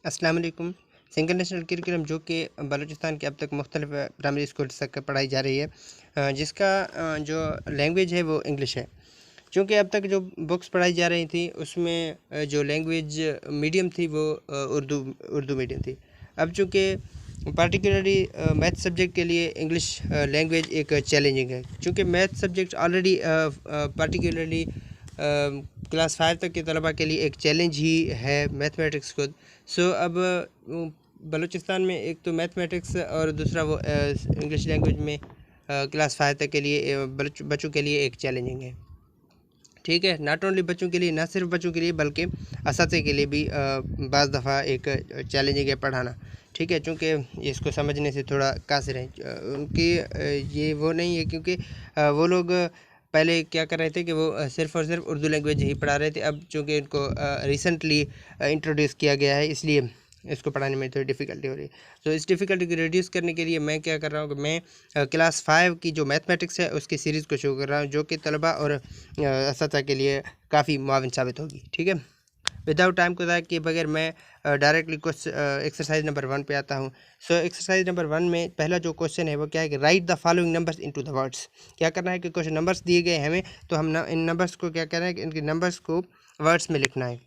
अस्सलाम वालेकुम। Single national curriculum जो कि बलूचिस्तान के अब तक मुख्तलिफ प्राइमरी स्कूल तक पढ़ाई जा रही है, जिसका जो लैंग्वेज है वो इंग्लिश है। चूँकि अब तक जो बुक्स पढ़ाई जा रही थी उसमें जो लैंग्वेज मीडियम थी वो उर्दू उर्दू मीडियम थी। अब चूँकि पार्टिकुलरली मैथ सब्जेक्ट के लिए इंग्लिश लैंग्वेज एक चैलेंजिंग है, चूँकि math subject already particularly class 5 तक के तलबा के लिए एक चैलेंज ही है मैथमेटिक्स खुद। सो अब बलूचिस्तान में एक तो मैथमेटिक्स और दूसरा वो इंग्लिश लैंग्वेज में क्लास 5 तक के लिए बच्चों के लिए एक चैलेंजिंग है। ठीक है, नॉट ओनली बच्चों के लिए, ना सिर्फ बच्चों के लिए बल्कि असातिज़ के लिए भी बाज़ दफ़ा एक चैलेंजिंग है पढ़ाना। ठीक है, चूँकि इसको समझने से थोड़ा कासिर हैं उनकी ये वो नहीं है, क्योंकि वो लोग पहले क्या कर रहे थे कि वो सिर्फ़ और सिर्फ उर्दू लैंग्वेज ही पढ़ा रहे थे। अब चूँकि इनको रिसेंटली इंट्रोड्यूस किया गया है, इसलिए इसको पढ़ाने में थोड़ी डिफ़िकल्टी हो रही है। तो इस डिफ़िकल्टी को रिड्यूस करने के लिए मैं क्या कर रहा हूँ कि मैं क्लास 5 की जो मैथमेटिक्स है उसकी सीरीज़ को शुरू कर रहा हूँ, जो कि तलबा और असातिज़ा के लिए काफ़ी मुआविन साबित होगी। ठीक है, विदाउट टाइम को ज़ाया किए बगैर मैं डायरेक्टली कुछ एक्सरसाइज नंबर 1 पे आता हूँ। सो एक्सरसाइज नंबर 1 में पहला जो क्वेश्चन है वो क्या है कि right the following numbers into the words. क्या करना है कि कुछ नंबर्स दिए गए हैं हमें, तो हम इन नंबर्स को क्या करना है कि इनके नंबर्स को वर्ड्स में लिखना है।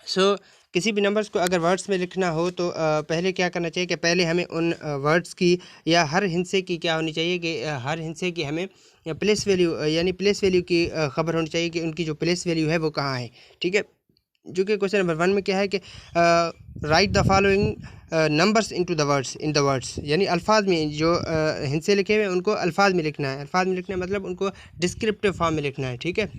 सो किसी भी नंबर्स को अगर वर्ड्स में लिखना हो तो पहले क्या करना चाहिए कि पहले हमें उन वर्ड्स की या हर हिस्से की क्या होनी चाहिए कि हर हिस्से की हमें प्लेस वैल्यू यानी प्लेस वैल्यू की खबर होनी चाहिए कि उनकी जो प्लेस वैल्यू है वो कहाँ है। ठीक है, जो कि क्वेश्चन नंबर 1 में क्या है कि right the following numbers into the words in the words, यानी अल्फाज में जो हिस्से लिखे हुए हैं उनको अल्फाज में लिखना है। अल्फाज में लिखना मतलब उनको डिस्क्रिप्टिव फॉर्म में लिखना है। ठीक है,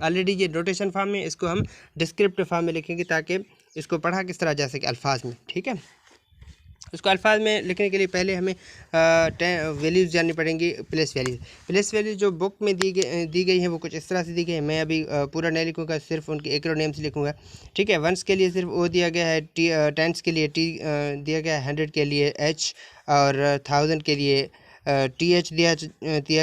ऑलरेडी ये नोटेशन फॉर्म में, इसको हम डिस्क्रिप्टिव फॉर्म में लिखेंगे ताकि इसको पढ़ा किस तरह जा सके अल्फाज में। ठीक है, उसको अल्फाज में लिखने के लिए पहले हमें वैल्यूज़ जाननी पड़ेंगी, प्लेस वैल्यूज़। प्लेस वैल्यू जो बुक में दी गई हैं वो कुछ इस तरह से दी गई है। मैं अभी पूरा नहीं लिखूँगा, सिर्फ उनके एक्रोनेम्स लिखूँगा। ठीक है, वंस के लिए सिर्फ ओ दिया गया है, टेंस के लिए टी दिया गया है, 100 के लिए एच, और 1000 के लिए टी एच दिया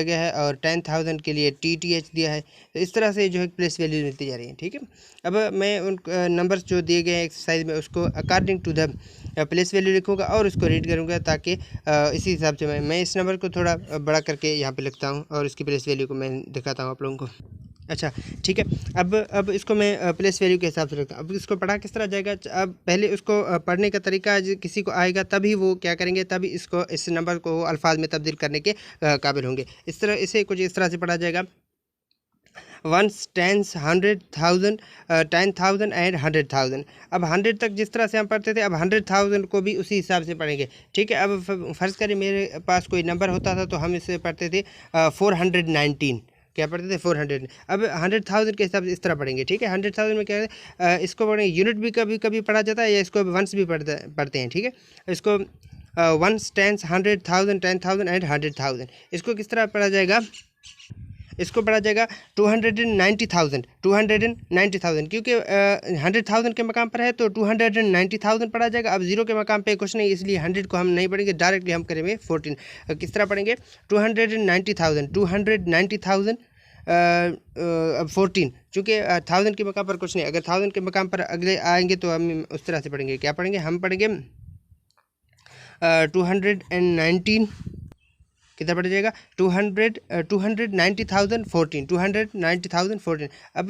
गया है, और 10,000 के लिए टी एच दिया है। तो इस तरह से जो है प्लेस वैल्यूज मिलती जा रही हैं। ठीक है, अब मैं उन नंबर्स जो दिए गए हैं एक्सरसाइज में उसको according to the place value लिखूँगा और उसको रीड करूँगा, ताकि इसी हिसाब से मैं इस नंबर को थोड़ा बड़ा करके यहाँ पे लिखता हूँ और इसकी प्लेस वैल्यू को मैं दिखाता हूँ आप लोगों को। अच्छा, ठीक है, अब इसको मैं प्लेस वैल्यू के हिसाब से रखता हूँ। अब इसको पढ़ा किस तरह जाएगा, अब पहले उसको पढ़ने का तरीका किसी को आएगा तभी वो क्या करेंगे, तभी इसको इस नंबर को अल्फाज में तब्दील करने के काबिल होंगे। इस तरह इसे कुछ इस तरह से पढ़ा जाएगा, वंस, टेंस, 100,000, 10,000 एंड 100,000। अब 100 तक जिस तरह से हम पढ़ते थे, अब 100,000 को भी उसी हिसाब से पढ़ेंगे। ठीक है, अब फ़र्ज़ करें मेरे पास कोई नंबर होता था तो हम इसे पढ़ते थे 419। क्या पढ़ते थे? 400। अब 100,000 के हिसाब से इस तरह पढ़ेंगे। ठीक है, 100,000 में क्या है, इसको पढ़ेंगे यूनिट भी कभी कभी पढ़ा जाता है, या इसको वंस भी पढ़ते हैं। ठीक है, इसको वंस, टेंस, 100,000, 10,000 एंड 100,000। इसको किस तरह पढ़ा जाएगा, इसको पढ़ा जाएगा 290,000, 290,000, क्योंकि 100,000 के मकाम पर है तो 290,000 पढ़ा जाएगा। अब जीरो के मकाम पे कुछ नहीं, इसलिए 100 को हम नहीं पढ़ेंगे, डायरेक्टली हम करेंगे 14। किस तरह पढ़ेंगे, 290,000, 290,000 अब 14, चूँकि 1000 के मकाम पर कुछ नहीं, अगर 1000 के मकाम पर अगले आएंगे तो हम उस तरह से पढ़ेंगे। क्या पढ़ेंगे, हम पढ़ेंगे 219, कितना पड़ जाएगा, 290,014, 290,014। अब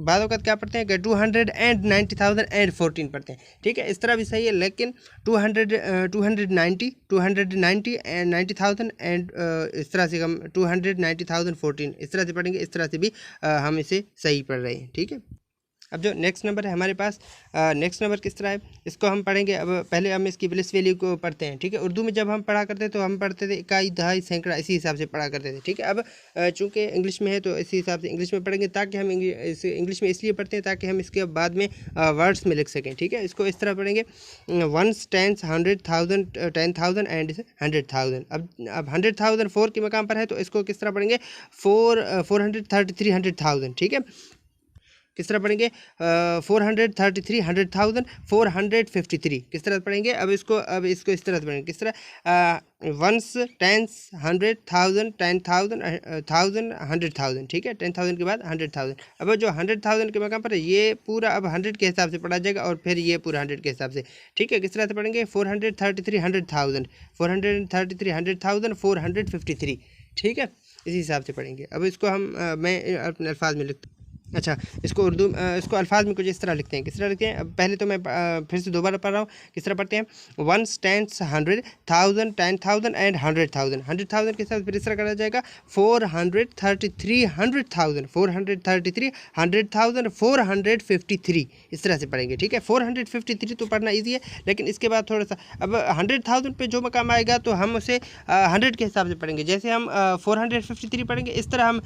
बाद वक़्त क्या पढ़ते हैं कि 290,014 पढ़ते हैं। ठीक है, इस तरह भी सही है, लेकिन 290 एंड 90,000 एंड इस तरह से हम 290,014 इस तरह से पढ़ेंगे। इस तरह से भी हम इसे सही पढ़ रहे हैं। ठीक है, अब जो नेक्स्ट नंबर है हमारे पास, नेक्स्ट नंबर किस तरह है, इसको हम पढ़ेंगे। अब पहले हम इसकी प्लेस वैल्यू को पढ़ते हैं। ठीक है, उर्दू में जब हम पढ़ा करते तो हम पढ़ते थे इकाई, दहाई, सैकड़ा, इसी हिसाब से पढ़ा करते थे। ठीक है, अब चूँकि इंग्लिश में है तो इसी हिसाब से इंग्लिश में पढ़ेंगे, ताकि हम इंग्लिश में इसलिए पढ़ते हैं ताकि हम इसके बाद में वर्ड्स में लिख सकें। ठीक है, इसको इस तरह पढ़ेंगे, वंस, टेंस, 100,000, 10,000 एंड 100,000। अब 100,000 4 के मकाम पर है तो इसको किस तरह पढ़ेंगे, 433 100,000। ठीक है, किस तरह पढ़ेंगे 433 100,000 453 किस तरह पढ़ेंगे। अब इसको इस तरह से पढ़ेंगे, किस तरह वंस टेंस 100,000 10,000 1000 100,000, ठीक है। 10,000 के बाद 100,000। अब जो 100,000 के मकाम पर है ये पूरा अब 100 के हिसाब से पढ़ा जाएगा और फिर ये पूरा 100 के हिसाब से, ठीक है। किस तरह से पढ़ेंगे 433 100,000 433 100,000 453, ठीक है। इसी हिसाब से पढ़ेंगे। अब इसको हम मैं अपने अल्फाज में लिखता हूँ। अच्छा, इसको उर्दू इसको अल्फाज में कुछ इस तरह लिखते हैं। किस तरह लिखते हैं, अब पहले तो मैं फिर से दोबारा पढ़ रहा हूँ। किस तरह पढ़ते हैं, वंस टेंस 100 1000 10,000 एंड 100,000 100,000 के साथ फिर इस तरह करा जाएगा 433 100,000 433 100,000 453, इस तरह से पढ़ेंगे, ठीक है। 453 तो पढ़ना ईजी है, लेकिन इसके बाद थोड़ा सा अब 100,000 पे जो मकाम आएगा तो हम उसे 100 के हिसाब से पढ़ेंगे। जैसे हम 453 पढ़ेंगे इस तरह हम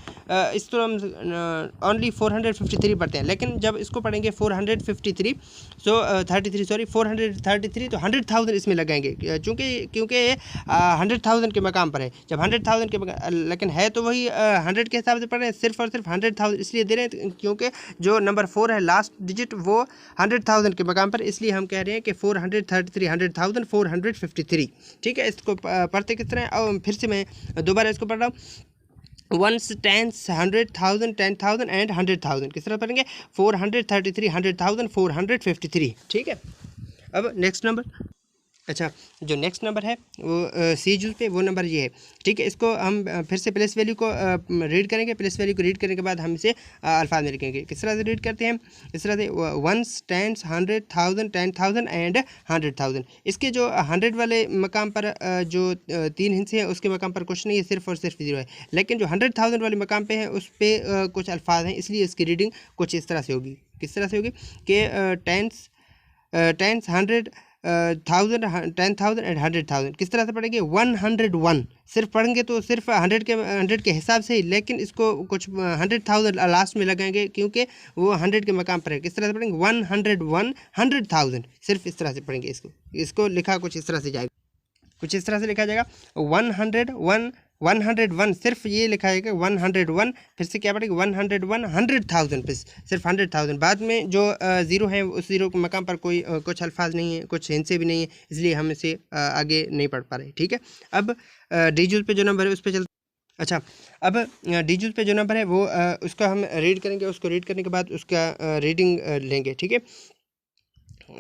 ओनली 453 पढ़ते हैं, लेकिन जब इसको पढ़ेंगे 453 33 सॉरी 433 तो 100,000 इसमें लगाएंगे, क्योंकि 100,000 के मकाम पर है। जब 100,000 के लेकिन है तो वही 100 के हिसाब से पढ़ रहे हैं, सिर्फ और सिर्फ 100,000 इसलिए दे रहे हैं क्योंकि जो नंबर 4 है लास्ट डिजिट वो 100,000 के मकाम पर, इसलिए हम कह रहे हैं कि 433 100,000 453, ठीक है। इसको पढ़ते किस तरह, और फिर से मैं दोबारा इसको पढ़ रहा हूँ। वंस टेंस 100,000 10,000 एंड 100,000 किस तरह पढ़ेंगे 433 100,000 453, ठीक है। अब नेक्स्ट नंबर, अच्छा जो नेक्स्ट नंबर है वो सी जूस पे वो नंबर ये है, ठीक है। इसको हम फिर से प्लेस वैल्यू को रीड करेंगे। प्लेस वैल्यू को रीड करने के बाद हम इसे अल्फाज में लिखेंगे। किस तरह से रीड करते हैं, इस तरह से वंस टेंस 100,000 10,000 एंड 100,000। इसके जो 100 वाले मकाम पर जो 3 हिस्से हैं उसके मकाम पर कुछ नहीं है, सिर्फ और सिर्फ 0 है, लेकिन जो 100,000 वाले मकाम पे है उस पर कुछ अल्फाज हैं, इसलिए इसकी रीडिंग कुछ इस तरह से होगी। किस तरह से होगी कि टेंस 100 1000 10,000 एंड 100,000 किस तरह से पढ़ेंगे 101, सिर्फ पढ़ेंगे तो सिर्फ 100 के हिसाब से ही, लेकिन इसको कुछ 100,000 लास्ट में लगाएंगे क्योंकि वो 100 के मकाम पर है। किस तरह से पढ़ेंगे 101 100,000, सिर्फ इस तरह से पढ़ेंगे। इसको लिखा कुछ इस तरह से जाएगा, कुछ इस तरह से लिखा जाएगा 101 सिर्फ ये लिखा जाएगा 101, फिर से क्या पड़ेगा 101 100,000 पे सिर्फ 100,000। बाद में जो 0 है उस 0 के मकाम पर कोई कुछ अल्फाज नहीं है, कुछ हिंसे भी नहीं है, इसलिए हम इसे आगे नहीं पढ़ पा रहे, ठीक है। अब डीजूल पे जो नंबर है उस पर चलते। अच्छा, अब डीजूल पे जो नंबर है वो उसका हम रीड करेंगे। उसको रीड करने के बाद उसका रीडिंग लेंगे, ठीक है।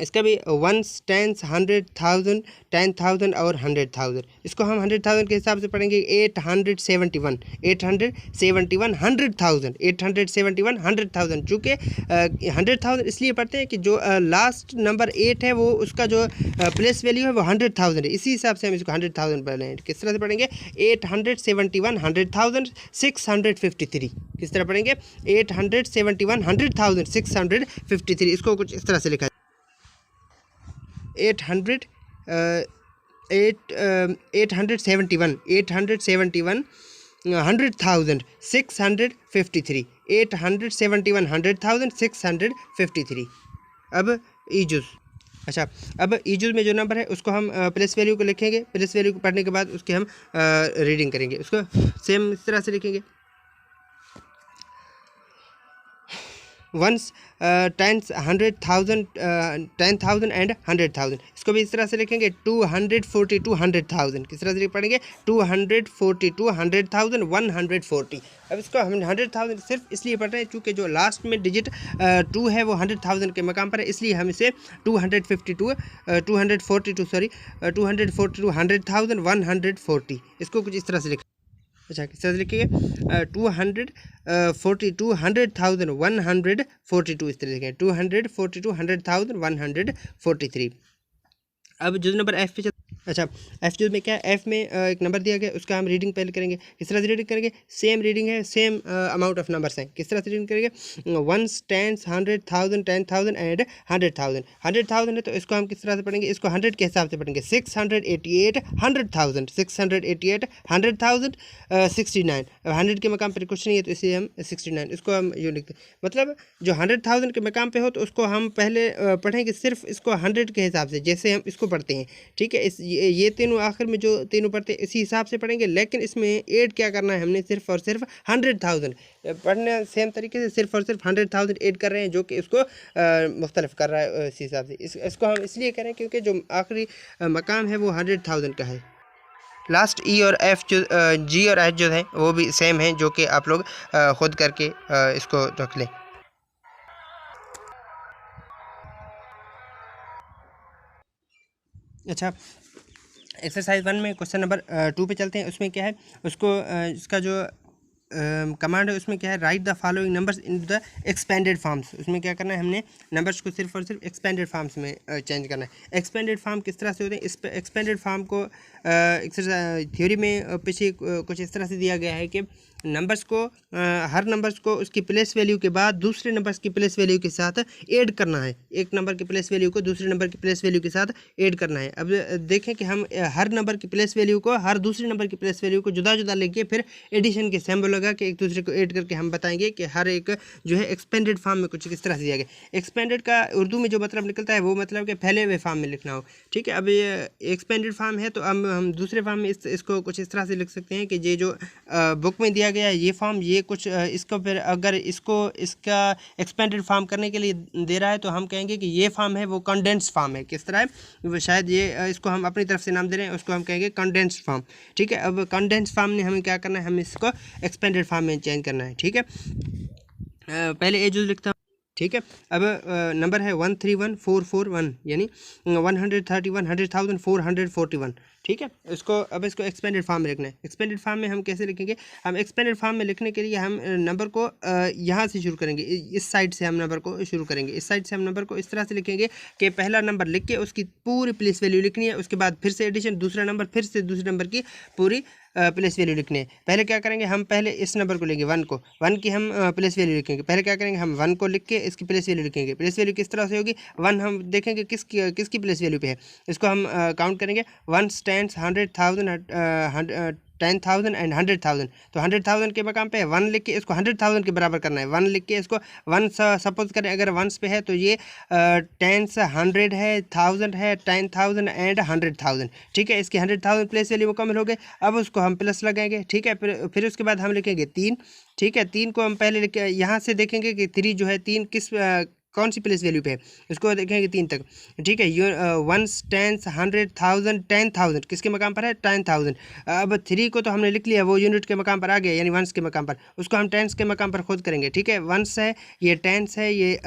इसका भी वंस टेंस 100,000 10,000 और 100,000। इसको हम 100,000 के हिसाब से पढ़ेंगे 871 871 100,000 871 100,000। चूँकि 100,000 इसलिए पढ़ते हैं कि जो लास्ट नंबर 8 है वो उसका जो प्लेस वैल्यू है वो 100,000 है, इसी हिसाब से हम इसको 100,000 पढ़ेंगे। किस तरह से पढ़ेंगे 871 100,000 653। किस तरह पढ़ेंगे 871 100,000 653। इसको कुछ इस तरह से लिखा 871 871 100,000 653 871 100,000 653। अब ईजुज़, अच्छा अब ईजुज़ में जो नंबर है उसको हम प्लेस वैल्यू को लिखेंगे। प्लेस वैल्यू को पढ़ने के बाद उसके हम रीडिंग करेंगे। उसको सेम इस तरह से लिखेंगे वंस टेंस 100,000 10,000 एंड 100,000। इसको भी इस तरह से लिखेंगे 242 100,000। किस तरह से पढ़ेंगे 242 100,000 140। अब इसको हम 100,000 सिर्फ इसलिए पढ़ रहे हैं क्योंकि जो लास्ट में डिजिट 2 है वो 100,000 के मकाम पर है, इसलिए हम इसे 242 100,000 140। इसको कुछ इस तरह से लिखें। अच्छा किस तरह से लिखिए 242 100,000 142। इस तरह लिखें 242 100,000 143। अब जो नंबर एफ पे अच्छा एफ जो में क्या है, एफ में एक नंबर दिया गया उसका हम रीडिंग पहले करेंगे। किस तरह से रीडिंग करेंगे सेम रीडिंग है, सेम अमाउंट ऑफ नंबर्स हैं। किस तरह से रीडिंग करेंगे वंस टेंस 100,000 10,000 एंड 100,000 100,000 है तो इसको हम किस तरह से पढ़ेंगे, इसको 100 के हिसाब से पढ़ेंगे 688 100,000 688 100,000 69। अब 100 के मकाम पर कुछ नहीं है तो इसे हम 69 इसको हम यूँ लिखते हैं। मतलब जो 100,000 के मकाम पे हो तो उसको हम पहले पढ़ेंगे सिर्फ इसको 100 के हिसाब से जैसे हम इसको पढ़ते हैं, ठीक है। इस ये तीनों आखिर में जो तीनों पढ़ते हैं इसी हिसाब से पढ़ेंगे, लेकिन इसमें ऐड क्या करना है हमने, सिर्फ और सिर्फ 100,000 पढ़ने सेम तरीके से सिर्फ और सिर्फ 100,000 ऐड कर रहे हैं, जो कि इसको मुख्तलिफ कर रहा है इसी हिसाब से। इसको हम इसलिए करें क्योंकि जो आखिरी मकाम है वो 100,000 का है। लास्ट ई और एफ जो जी और एच जो है वो भी सेम है, जो कि आप लोग खुद करके इसको रख लें। अच्छा, एक्सरसाइज 1 में क्वेश्चन नंबर 2 पे चलते हैं। उसमें क्या है, उसको इसका जो कमांड है उसमें क्या है, right the following numbers in the expanded forms. उसमें क्या करना है, हमने नंबर्स को सिर्फ और सिर्फ एक्सपेंडेड फॉर्म्स में चेंज करना है। एक्सपेंडेड फॉर्म किस तरह से होते हैं, इस एक्सपेंडेड फॉर्म को एक्सरसाइज थ्योरी में पीछे कुछ इस तरह से दिया गया है कि नंबर्स को हर नंबर्स को उसकी प्लेस वैल्यू के बाद दूसरे नंबर्स की प्लेस वैल्यू के साथ ऐड करना है। एक नंबर की प्लेस वैल्यू को दूसरे नंबर की प्लेस वैल्यू के साथ ऐड करना है। अब देखें कि हम हर नंबर की प्लेस वैल्यू को हर दूसरे नंबर की प्लेस वैल्यू को जुदा जुदा लेके फिर एडिशन के सिंबल लगा के एक दूसरे को ऐड करके हम बताएंगे कि हर एक जो है एक्सपेंडेड फॉर्म में कुछ किस तरह से दिया गया। एक्सपेंडेड का उर्दू में जो मतलब निकलता है वो मतलब कि फैले हुए फॉर्म में लिखना हो। ठीक है, अब ये एक्सपेंडेड फॉर्म है तो हम दूसरे फॉर्म में इसको कुछ इस तरह से लिख सकते हैं कि ये जो बुक में दिया गया है ये फॉर्म, ये कुछ इसको फिर अगर इसको इसका एक्सपेंडेड फॉर्म करने के लिए दे रहा है तो हम कहेंगे कि ये फॉर्म है वो कंडेंस फॉर्म है। किस तरह है, वो शायद ये इसको हम अपनी तरफ से नाम दे रहे हैं, उसको हम कहेंगे कंडेंस फॉर्म। ठीक है, अब कंडेंस फॉर्म में हमें क्या करना है, हम इसको एक्सपेंडेड फॉर्म में चेंज करना है। ठीक है, पहले ए जो लिखता हूँ। ठीक है, अब नंबर है 131,441 यानी 131,100,441। ठीक है, अब इसको एक्सपेंडेड फॉर्म में लिखना है। एक्सपेंडेड फॉर्म में हम कैसे लिखेंगे, हम एक्सपेंडेड फॉर्म में लिखने के लिए हम नंबर को यहाँ से शुरू करेंगे, इस साइड से हम नंबर को शुरू करेंगे। इस साइड से हम नंबर को इस तरह से लिखेंगे कि पहला नंबर लिख के उसकी पूरी प्लेस वैल्यू लिखनी है, उसके बाद फिर से एडिशन, दूसरा नंबर फिर से दूसरे नंबर की पूरी प्लेस वैल्यू लिखनी है। पहले क्या करेंगे, हम पहले इस नंबर को लेंगे 1 को, 1 की हम प्लेस वैल्यू लिखेंगे। पहले क्या करेंगे, हम 1 को लिख के इसकी प्लेस वैल्यू लिखेंगे। प्लेस वैल्यू किस तरह से होगी, 1 हम देखेंगे किसकी प्लेस वैल्यू पे है, इसको हम काउंट करेंगे 1 10 100,000 10,000 एंड 100,000। तो 100,000 के मकाम पे 1 लिख के इसको 100,000 के बराबर करना है। 1 लिख के इसको 1 सपोज करें अगर 1 पे है तो ये 10 100 है, 1000 है, 10,000 एंड 100,000। ठीक है, इसकी 100,000 प्लेस वैल्यू मुकम्मल हो गए। अब उसको हम प्लस लगाएंगे। ठीक है, फिर उसके बाद हम लिखेंगे 3। ठीक है, 3 को हम पहले लिख यहाँ से देखेंगे कि 3 जो है 3 कौन सी प्लेस वैल्यू पे है, उसको देखेंगे 3 तक। ठीक है, 1 10 100,000 10,000 किसके मकाम पर है, 10,000। अब 3 को तो हमने लिख लिया, वो यूनिट के मकाम पर आ गया यानी वंस के मकाम पर, उसको हम टेंस के मकाम पर खुद करेंगे। ठीक है, वंस है, ये टेंस है, ये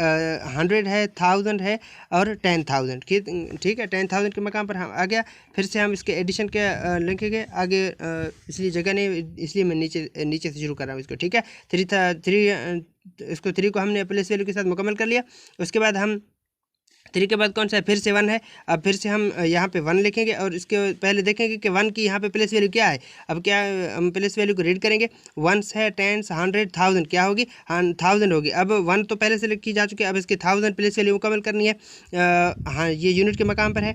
100 है, 1000 है और 10,000। ठीक है, 10,000 के मकाम पर हम आ गया। फिर से हम इसके एडिशन के लिखेंगे आगे, इसलिए जगह नहीं, इसलिए मैं नीचे से शुरू कर रहा हूँ इसको। ठीक है, 3 को हमने प्लेस वैल्यू के साथ मुकम्मल कर लिया। उसके बाद हम 3 के बाद कौन सा है, फिर से 1 है। अब फिर से हम यहाँ पे 1 लिखेंगे और इसके पहले देखेंगे कि 1 की यहाँ पे प्लेस वैल्यू क्या है। अब क्या हम प्लेस वैल्यू को रीड करेंगे, 1 है, 10 100 1000 क्या होगी, 1000 होगी। अब 1 तो पहले से लिखी जा चुकी है, अब इसके 1000 प्लेस वैल्यू मुकम्मल करनी है। हाँ, ये यूनिट के मकाम पर है,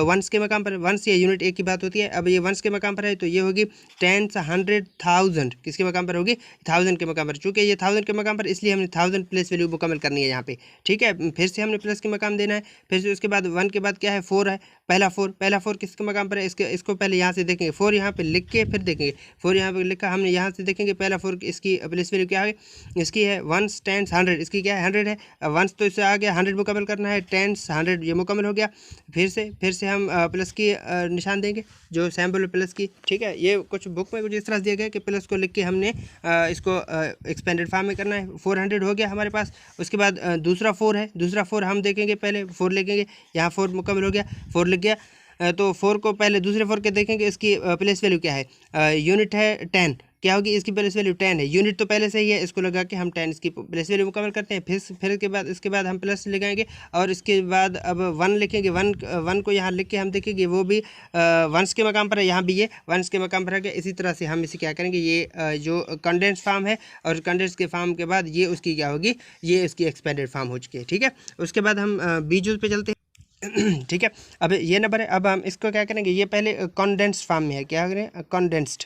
वंस के मकाम पर, वंस या यूनिट एक ही बात होती है। अब ये वंस के मकाम पर है तो ये होगी 10 100 1000 किसके मकाम पर होगी, 1000 के मकाम पर। चूँकि ये 1000 के मकाम पर इसलिए हमने 1000 प्लेस वैल्यू मुकम्मल करनी है यहाँ पे। ठीक है, फिर से हमने प्लस के मकाम देना है। फिर से उसके बाद 1 के बाद क्या है, 4 है, पहला 4 किसके मकाम पर है, इसको पहले यहाँ से देखेंगे, 4 यहाँ पे लिख के फिर देखेंगे, 4 यहाँ पे लिखा हमने, यहाँ से देखेंगे पहला 4 इसकी प्लेस वैल्यू क्या है, इसकी है 1 10 100 इसकी क्या है 100 है। 1 तो इससे आ गया, 100 मुकम्मल करना है, 10 100 ये मुकम्मल हो गया। फिर से हम प्लस की निशान देंगे, जो सैम्पल प्लस की। ठीक है, ये कुछ बुक में कुछ इस तरह से दिया गया कि प्लस को लिख के हमने इसको एक्सपेंडेड फॉर्म में करना है। 400 हो गया हमारे पास। उसके बाद दूसरा 4 है, दूसरा 4 हम देखेंगे, पहले 4 लिखेंगे, यहाँ 4 मुकम्मल हो गया, 4 लिख गया। तो 4 को पहले दूसरे 4 के देखेंगे, इसकी प्लेस वैल्यू क्या है, यूनिट है 10 क्या होगी, इसकी प्लेस वैल्यू 10 है। यूनिट तो पहले से ही है, इसको लगा के हम 10 इसकी प्लेस वैल्यू मुकम्मल करते हैं। फिर इसके बाद हम प्लस लगाएंगे और इसके बाद अब 1 लिखेंगे। 1 को यहाँ लिख के हम देखेंगे, वो भी वंस के मकाम पर है, यहाँ भी ये वंस के मकाम पर है। इसी तरह से हम इसे क्या करेंगे, ये जो कंडेंस फॉर्म है और कंडेंस के फॉर्म के बाद ये उसकी क्या होगी, ये उसकी एक्सपेंडेड फॉर्म हो चुकी है। ठीक है, उसके बाद हम बीजूस पे चलते हैं। ठीक है, अब ये नंबर है, अब हम इसको क्या करेंगे, ये पहले कंडेंस्ड फॉर्म में है, क्या करें, कंडेंस्ड।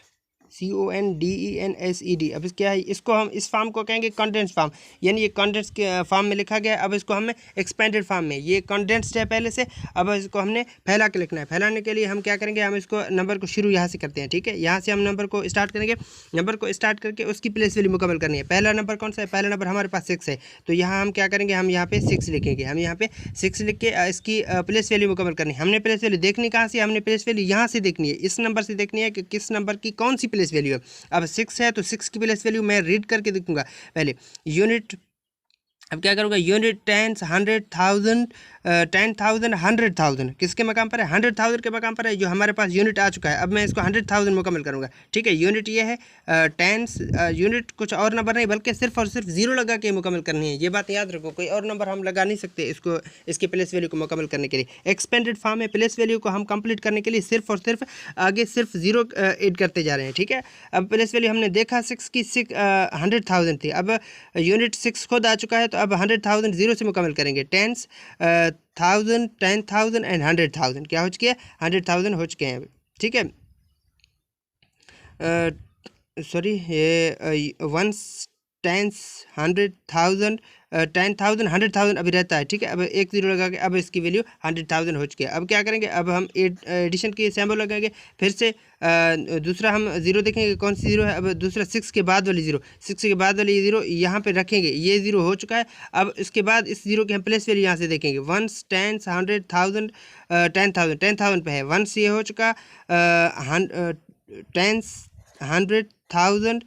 CONDENSED। अब क्या है, इसको हम इस फॉर्म को कहेंगे कंडेंस फॉर्म, यानी ये कंडेंस के फॉर्म में लिखा गया। अब इसको हमें एक्सपेंडेड फॉर्म में, ये कंडेंस्ड है पहले से, अब इसको हमने फैला के लिखना है। फैलाने के लिए हम क्या करेंगे, हम इसको नंबर को शुरू यहाँ से करते हैं, ठीक है। यहाँ से हम नंबर को स्टार्ट करेंगे, नंबर को स्टार्ट करके उसकी प्लेस वैल्यू मुकम्मल करनी है। पहला नंबर कौन सा है, पहला नंबर हमारे पास 6 है, तो यहाँ हम क्या करेंगे, हम यहाँ पे 6 लिखेंगे। हम यहाँ पे 6 लिख के इसकी प्लेस वैल्यू मुकम्मल करनी है। हमने प्लेस वैल्यू देखनी कहाँ से, हमने प्लेस वैल्यू यहाँ से देखनी है, इस नंबर से देखनी है कि किस नंबर की कौन सी प्लेस वैल्यू है। अब 6 है तो 6 की प्लेस वैल्यू मैं रीड करके देखूंगा पहले। यूनिट, अब क्या करूँगा, यूनिट 10, 100,000, 10,000, 100,000 किसके मकाम पर है, 100,000 के मकाम पर है, जो हमारे पास यूनिट आ चुका है। अब मैं इसको 100,000 मुकम्मल करूँगा, ठीक है। यूनिट ये है, टेंस यूनिट कुछ और नंबर नहीं बल्कि सिर्फ और सिर्फ 0 लगा के मुकम्मल करनी है, ये बात याद रखो। कोई और नंबर हम लगा नहीं सकते इसको, इसकी प्लेस वैल्यू को मुकम्मल करने के लिए। एक्सपेंडेड फॉर्म में प्लेस वैल्यू को हम कंप्लीट करने के लिए सिर्फ और सिर्फ आगे सिर्फ 0 ऐड करते जा रहे हैं, ठीक है। अब प्लेस वैल्यू हमने देखा 6 की 100,000 थी, अब यूनिट 6 खुद आ चुका है, तो अब 100,000 0 से मुकम्मल करेंगे। 10,000, 10,000 एंड 100,000 क्या हो चुके हैं, 100,000 हो चुके हैं, ठीक है। सॉरी, ये 1, 10, 100,000, 10,000, 100,000 अभी रहता है, ठीक है। अब एक 0 लगा के अब इसकी वैल्यू 100,000 हो चुकी है। अब क्या करेंगे, अब हम एडिशन की सिंबल लगाएंगे, फिर से दूसरा हम 0 देखेंगे, कौन सी 0 है, अब दूसरा 6 के बाद वाली 0, 6 के बाद वाली 0 यहाँ पे रखेंगे, ये 0 हो चुका है। अब इसके बाद इस 0 की हम प्लेस वैल्यू यहाँ से देखेंगे, 1, 10, 100,000, 10,000, 10,000 पे है, 1 ये हो चुका, 10, 100,000,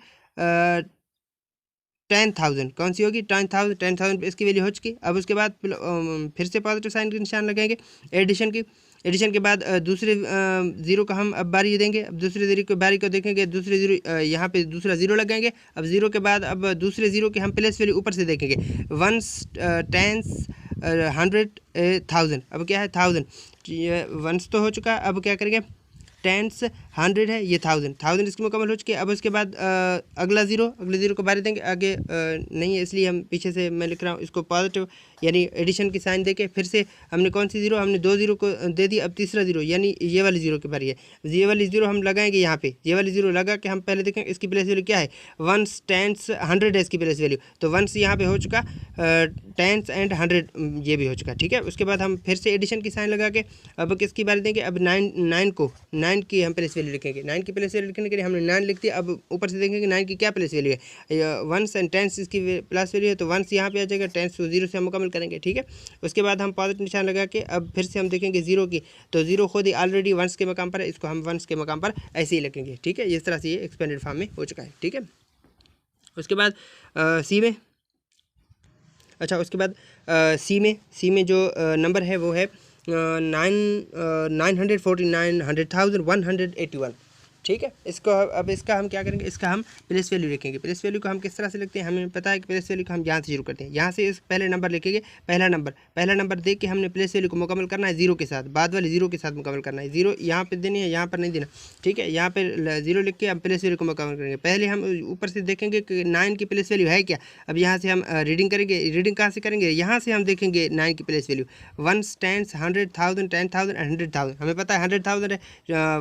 10,000 कौन सी होगी, 10,000, 10,000 इसकी वैल्यू हो चुकी। अब उसके बाद फिर से पॉजिटिव साइन के निशान लगाएंगे एडिशन की। एडिशन के बाद दूसरे 0 का हम अब बारी देंगे। अब दूसरे 0 की बारी को देखेंगे, दूसरे 0 यहाँ पे दूसरा 0 लगाएंगे। अब 0 के बाद अब दूसरे 0 के हम प्लेस वैल्यू ऊपर से देखेंगे, 1, 10, 100,000, अब क्या है 1000, 1 तो हो चुका। अब क्या करेंगे, 10, 100 है, ये 1000 इसकी मुकम्मल हो चुकी है। अब उसके बाद अगले 0 को बारी देंगे, आगे नहीं है इसलिए हम पीछे से मैं लिख रहा हूँ इसको पॉजिटिव, यानी एडिशन की साइन देके फिर से हमने कौन सी 0, हमने 2 0 को दे दी। अब तीसरा 0 यानी ये वाली 0 की बारी है, ये वाली 0 हम लगाएंगे यहाँ पे, ये वाली 0 लगा के हम पहले देखेंगे इसकी प्लेस वैल्यू क्या है, 1, 10, 100 है इसकी प्लेस वैल्यू, तो 1 यहाँ पे हो चुका, 10 एंड 100 ये भी हो चुका, ठीक है। उसके बाद हम फिर से एडिशन की साइन लगा के अब किसकी बारी देंगे, अब 9 की हम प्लेस वैल्यू लिखेंगे। 9 की प्लेस वैल्यू लिखने के लिए हमने 9 लिख दिया। अब ऊपर से देखेंगे 9 की क्या प्लेस वैल्यू है, 1 एंड 10 इसकी प्लेस वैल्यू है, तो 1 यहाँ पे आ जाएगा, 10 को 0 से हम मुकम्मल करेंगे, ठीक है। उसके बाद हम पॉजिटिव निशान लगा के अब फिर से हम देखेंगे 0 की, तो 0 खुद ही ऑलरेडी 1 के मकाम पर है, इसको हम 1 के मकाम पर ऐसे ही लिखेंगे, ठीक है। इस तरह से ये एक्सपेंडेड फॉर्म में हो चुका है, ठीक है। उसके बाद सी में, अच्छा उसके बाद सी में जो नंबर है वो है 949, 100,000, 181, ठीक है। इसको अब इसका हम क्या करेंगे, इसका हम प्लेस वैल्यू लिखेंगे। प्लेस वैल्यू को हम किस तरह से लिखते हैं, हमें पता है कि प्लेस वैल्यू को हम यहाँ से शुरू करते हैं, यहाँ से इस पहले नंबर लिखेंगे, पहला नंबर देख के हमने प्लेस वैल्यू को मुकम्मल करना है 0 के साथ, बाद वाले 0 के साथ मुकम्मल करना है। 0 यहाँ पे देनी है, यहाँ पर नहीं देना, ठीक है। यहाँ पर 0 लिख के हम प्लेस वैल्यू को मुकम्मल करेंगे। पहले हम ऊपर से देखेंगे कि 9 की प्लेस वैल्यू है क्या। अब यहाँ से हम रीडिंग करेंगे, रीडिंग कहाँ से करेंगे, यहाँ से हम देखेंगे 9 की प्लेस वैल्यू, 1, 10, 100,000, 10,000 एंड 100,000, हमें पता है 100,000 है,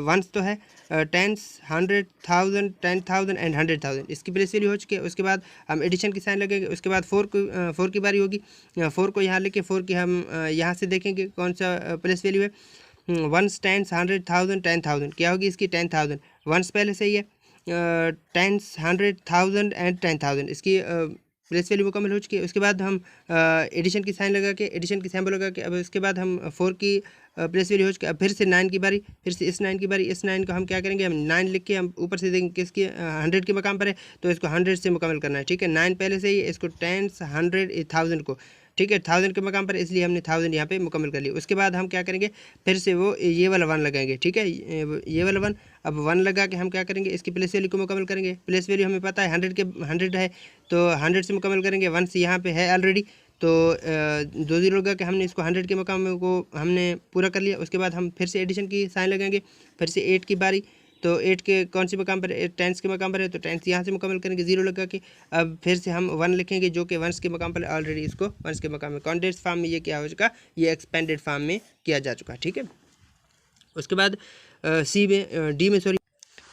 1 तो है, 10, 100,000, 10,000 एंड 100,000 इसकी प्लेस वैल्यू हो चुकी है। उसके बाद हम एडिशन की साइन लगेंगे। उसके बाद 4 की बारी होगी, 4 को यहाँ लेके 4 की हम यहाँ से देखेंगे कौन सा प्लेस वैल्यू है, 1, 10, 100,000, 10,000 क्या होगी इसकी 10,000, 1 पहले से ही है, 10, 100,000 एंड 10,000 इसकी प्लेस वैल्यू मुकम्मल हो चुकी है। उसके बाद हम एडिशन की साइन लगा के, एडिशन की सिंबल लगा के अब उसके बाद हम 4 की प्लेस वैल्यू हो चुकी है। अब फिर से 9 की बारी, फिर से इस 9 की बारी, इस 9 को हम क्या करेंगे, हम 9 लिख के हम ऊपर से देंगे किसकी 100 के मकाम पर है, तो इसको 100 से मुकम्मल करना है, ठीक है। 9 पहले से ही, इसको 10, 100, 1000 को, ठीक है, 1000 के मकाम पर, इसलिए हमने 1000 यहाँ पे मुकम्मल कर लिया। उसके बाद हम क्या करेंगे, फिर से वो ये वाला 1 लगाएंगे, ठीक है, ये वाला 1। अब 1 लगा के हम क्या करेंगे, इसकी प्लेस वैल्यू को मुकम्मल करेंगे। प्लेस वैल्यू हमें पता है 100 है, तो 100 से मुकम्मल करेंगे। 1 से यहाँ पे है ऑलरेडी, तो 2 0 लगा के हमने इसको 100 के मकाम को हमने पूरा कर लिया। उसके बाद हम फिर से एडिशन की साइन लगाएंगे, फिर से 8 की बारी, तो 8 के कौन सी मकाम पर है, 10 के मकाम पर है, तो 10 यहाँ से मुकम्मल करेंगे 0 लगा के। अब फिर से हम 1 लिखेंगे जो कि 1 के मकाम पर ऑलरेडी, इसको 1 के मकाम में कॉन्डेंस्ड फॉर्म में ये क्या हो चुका, ये एक्सपेंडेड फॉर्म में किया जा चुका, ठीक है। उसके बाद डी में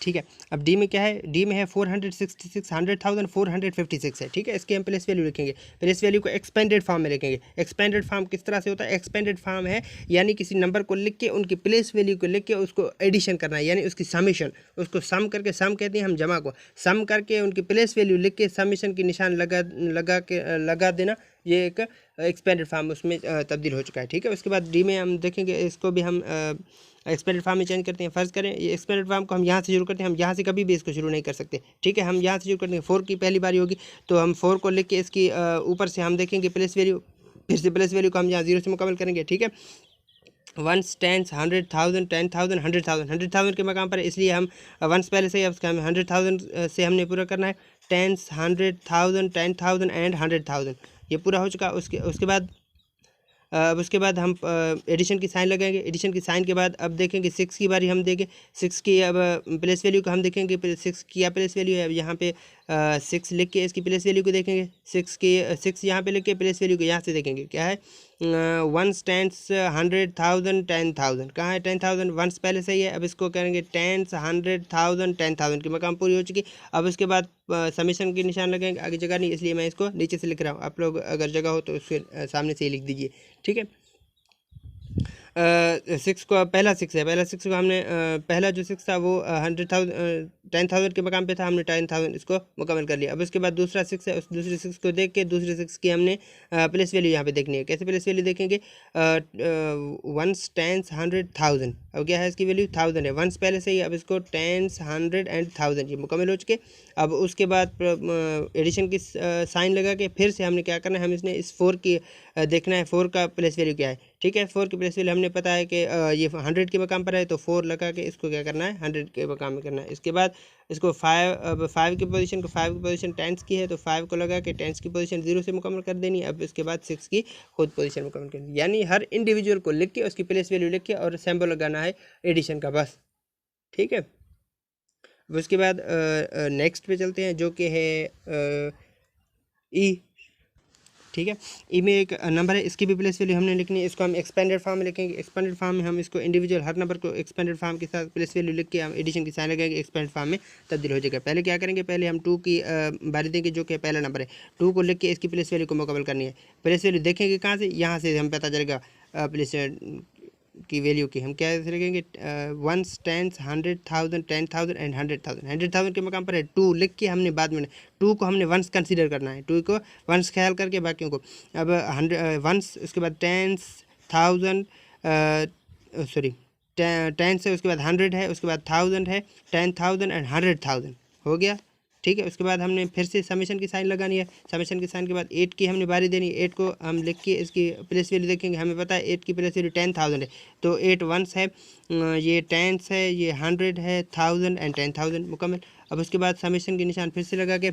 ठीक है। अब डी में क्या है, डी में है 466, 100,000, 456 है, ठीक है। इसके हम प्लेस वैल्यू लिखेंगे, प्लेस वैल्यू को एक्सपेंडेड फॉर्म में लिखेंगे। एक्सपेंडेड फॉर्म किस तरह से होता है, एक्सपेंडेड फॉर्म है यानी किसी नंबर को लिख के उनकी प्लेस वैल्यू को लिख के उसको एडिशन करना है, यानी उसकी समीशन, उसको सम करके, सम कहते हैं हम जमा को, सम करके उनकी प्लेस वैल्यू लिख के समीशन की निशान लगा देना, ये एक एक्सपेंडेड फॉर्म उसमें तब्दील हो चुका है, ठीक है। उसके बाद डी में हम देखेंगे, इसको भी हम एक्सपेंडेड फॉर्म में चेंज करते हैं। फर्ज करें ये एक्सपेंडेड फॉर्म को हम यहाँ से शुरू करते हैं, हम यहाँ से कभी भी इसको शुरू नहीं कर सकते, ठीक है। हम यहाँ से शुरू करते हैं, 4 की पहली बारी होगी तो हम 4 को लिख के इसकी ऊपर से हम देखेंगे प्लेस वैल्यू, फिर से प्लेस वैल्यू को हम यहाँ 0 से मुकम्मल करेंगे, ठीक है। 1s, 10s, 100,000, 10,000, 100,000, 100,000 के मकाम पर, इसलिए हम 1s पहले से अब हम 100,000 से हमने पूरा करना है। 10s, 100,000, 10,000 एंड 100,000 ये पूरा हो चुका। उसके बाद अब उसके बाद हम एडिशन की साइन लगाएंगे। एडिशन की साइन के बाद अब देखेंगे 6 की बारी हम देंगे। 6 की अब प्लेस वैल्यू को हम देखेंगे, 6 की क्या प्लेस वैल्यू है, अब यहाँ पे 6 लिख के इसकी प्लेस वैल्यू को देखेंगे। 6 यहाँ पे लिख के प्लेस वैल्यू को यहाँ से देखेंगे, क्या है 1s, 10s, 100,000, 10,000, कहाँ है 10,000, 1s पहले सही है। अब इसको करेंगे 10s, 100,000, 10,000 की मकाम पूरी हो चुकी। अब उसके बाद समीशन की निशान लगाएंगे, आगे जगह नहीं इसलिए मैं इसको नीचे से लिख रहा हूँ, आप लोग अगर जगह हो तो उसके सामने से ही लिख दीजिए, ठीक है। 6 को पहला 6 है, पहला 6 को हमने पहला जो 6 था वो 100,000 10,000 के मकाम पे था, हमने 10,000 इसको मुकम्मल कर लिया। अब उसके बाद दूसरा 6 है, उस दूसरे 6 को देख के दूसरे 6 की हमने प्लेस वैल्यू यहाँ पे देखनी है। कैसे प्लेस वैल्यू देखेंगे, 1s, 10s, 100,000, अब क्या है इसकी वैल्यू 1000 है, 1s पहले से ही, अब इसको 10s, 100 एंड 1000 ये मुकम्मल हो चुके। अब उसके बाद एडिशन की साइन लगा के फिर से हमने क्या करना है, हम इसने इस 4 की देखना है, 4 का प्लेस वैल्यू क्या है, ठीक है। 4 की प्लेस वैल्यू हमने पता है कि ये 100 के मकाम पर है, तो 4 लगा के इसको क्या करना है 100 के मकाम में करना है। इसके बाद इसको 5 की पोजीशन को 5 की पोजीशन 10s की है तो 5 को लगा के 10s की पोजीशन 0 से मुकम्मल कर देनी है। अब इसके बाद 6 की खुद पोजीशन मुकम्मल करनी, यानी हर इंडिविजुअल को लिख के उसकी प्लेस वैल्यू लिख के और सिंबल लगाना है एडिशन का, बस, ठीक है। उसके बाद नेक्स्ट पे चलते हैं जो कि है ई, ठीक है। ई में एक नंबर है, इसकी भी प्लेस वैल्यू हमने लिखनी है, इसको हम एक्सपेंडेड फॉर्म में लिखेंगे। एक्सपेंडेड फॉर्म में हम इसको इंडिविजुअल हर नंबर को एक्सपेंडेड फॉर्म के साथ प्लेस वैल्यू लिख के हम एडिशन की साइन लगाएंगे, एक्सपेंडेड फॉर्म में तब्दील हो जाएगा। पहले क्या करेंगे, पहले हम 2 की बारी देंगे जो कि पहला नंबर है, 2 को लिख के इसकी प्लेस वैल्यू को मुकम्मल करनी है। प्लेस वैल्यू देखेंगे कहाँ से, यहाँ से हम पता चलेगा प्लेस की वैल्यू की, हम क्या लिखेंगे 1s, 10s, 100,000, 10,000 एंड 100,000। 100,000 के मकाम पर है 2 लिख के हमने बाद में 2 को हमने 1s कंसीडर करना है, 2 को 1s ख्याल करके बाकियों को। अब 1s, उसके बाद 10,000 सॉरी 10 है, उसके बाद 100 है, उसके बाद 1000 है, 10,000 एंड 100,000 हो गया, ठीक है। उसके बाद हमने फिर से समीशन की साइन लगानी है। समीशन की साइन के बाद 8 की हमने बारी देनी है, 8 को हम लिख के इसकी प्लेस वैल्यू देखेंगे। हमें पता है 8 की प्लेस वैल्यू 10,000 है, तो 8 1s है, ये 10s है, ये 100 है, 1000 एंड 10,000 मुकम्मल। अब उसके बाद समीशन की निशान फिर से लगा के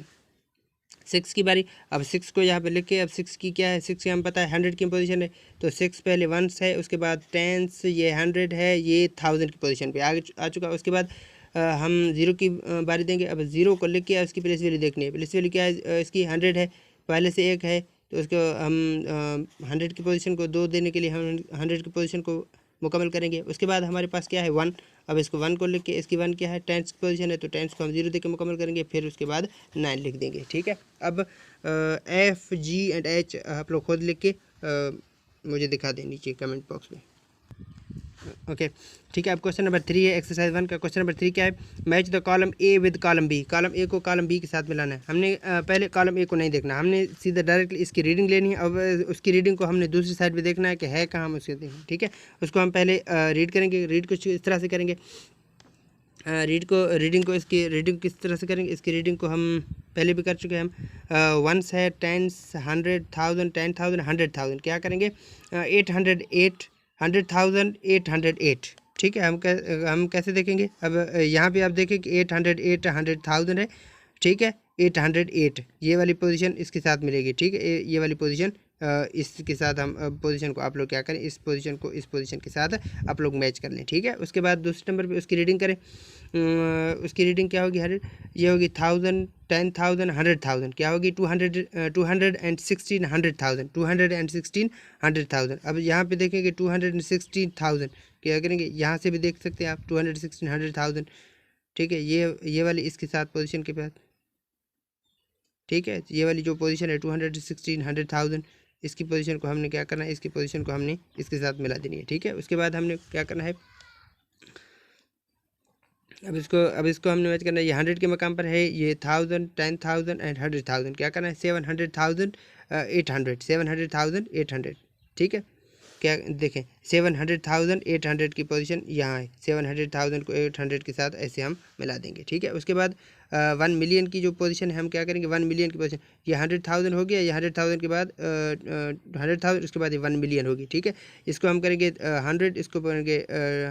6 की बारी, अब 6 को यहाँ पे लिख के, अब 6 की क्या है, 6 की हमें पता है 100 की पोजीशन है, तो 6 पहले 1s है, उसके बाद 10s, ये 100 है, ये 1000 की पोजीशन पे आगे आ चुका। उसके बाद हम 0 की बारी देंगे। अब 0 को लिख के उसकी प्लेस वैल्यू देखनी है। प्लेस वैल्यू क्या है इसकी 100 है, पहले से 1 है, तो उसको हम 100 की पोजीशन को 2 देने के लिए हम 100 की पोजीशन को मुकम्मल करेंगे। उसके बाद हमारे पास क्या है 1, अब इसको 1 को लिख के, इसकी 1 क्या है 10s की पोजीशन है, तो 10s को हम 0 देकर मुकम्मल करेंगे, फिर उसके बाद 9 लिख देंगे, ठीक है। अब F, G एंड H आप लोग खुद लिख के मुझे दिखा दें नीचे कमेंट बॉक्स में, ओके, ठीक है। अब क्वेश्चन नंबर 3 है एक्सरसाइज 1 का। क्वेश्चन नंबर 3 क्या है, match the column A with column B. Column A को कॉलम बी के साथ मिलाना है। हमने पहले कॉलम ए को नहीं देखना, हमने सीधा डायरेक्टली इसकी रीडिंग लेनी है। अब उसकी रीडिंग को हमने दूसरी साइड पे देखना है कि है कहाँ, हम उसके देखें, ठीक है। उसको हम पहले रीड करेंगे, रीड कुछ इस तरह से करेंगे, रीडिंग को इसकी रीडिंग किस तरह से करेंगे, इसकी रीडिंग को हम पहले भी कर चुके हैं हम। 1s है, 10s, 100,000, 10,000, 100,000, क्या करेंगे 808, 100,000, 808, ठीक है। हम कैसे देखेंगे, अब यहाँ पे आप देखें कि 808 100,000 है, ठीक है। 808 ये वाली पोजीशन इसके साथ मिलेगी, ठीक है। ये वाली पोजीशन इसके साथ हम पोजीशन को आप लोग क्या करें, इस पोजीशन को इस पोजीशन के साथ आप लोग मैच कर लें, ठीक है। उसके बाद दूसरे नंबर पे उसकी रीडिंग करें। उसकी रीडिंग क्या होगी, 100, ये होगी 1000, 10,000, 100,000, क्या होगी 216 100,000, 216 100,000। अब यहाँ पे देखेंगे 216,000, क्या करेंगे, यहाँ से भी देख सकते हैं आप 216 100,000, ठीक है, ये वाली इसके साथ पोजीशन के बाद, ठीक है, ये वाली जो पोजीशन है 216 100,000, इसकी पोजीशन को हमने क्या करना है, इसकी पोजीशन को हमने इसके साथ मिला देनी है। ठीक है, उसके बाद हमने क्या करना है, अब इसको हमने मैच करना है। ये 100 के मकाम पर है, ये 1000 10,000 एंड 100,000, क्या करना है 700,800 ठीक है। क्या देखें 700,800 की पोजीशन यहाँ है, 700,000 को 800 के साथ ऐसे हम मिला देंगे। ठीक है, उसके बाद 1 मिलियन की जो पोजीशन है हम क्या करेंगे, 1 मिलियन की पोजीशन, ये 100,000 हो गया, ये 100,000 के बाद 100,000, उसके बाद ये 1 मिलियन होगी। ठीक है, इसको हम करेंगे 100, इसको करेंगे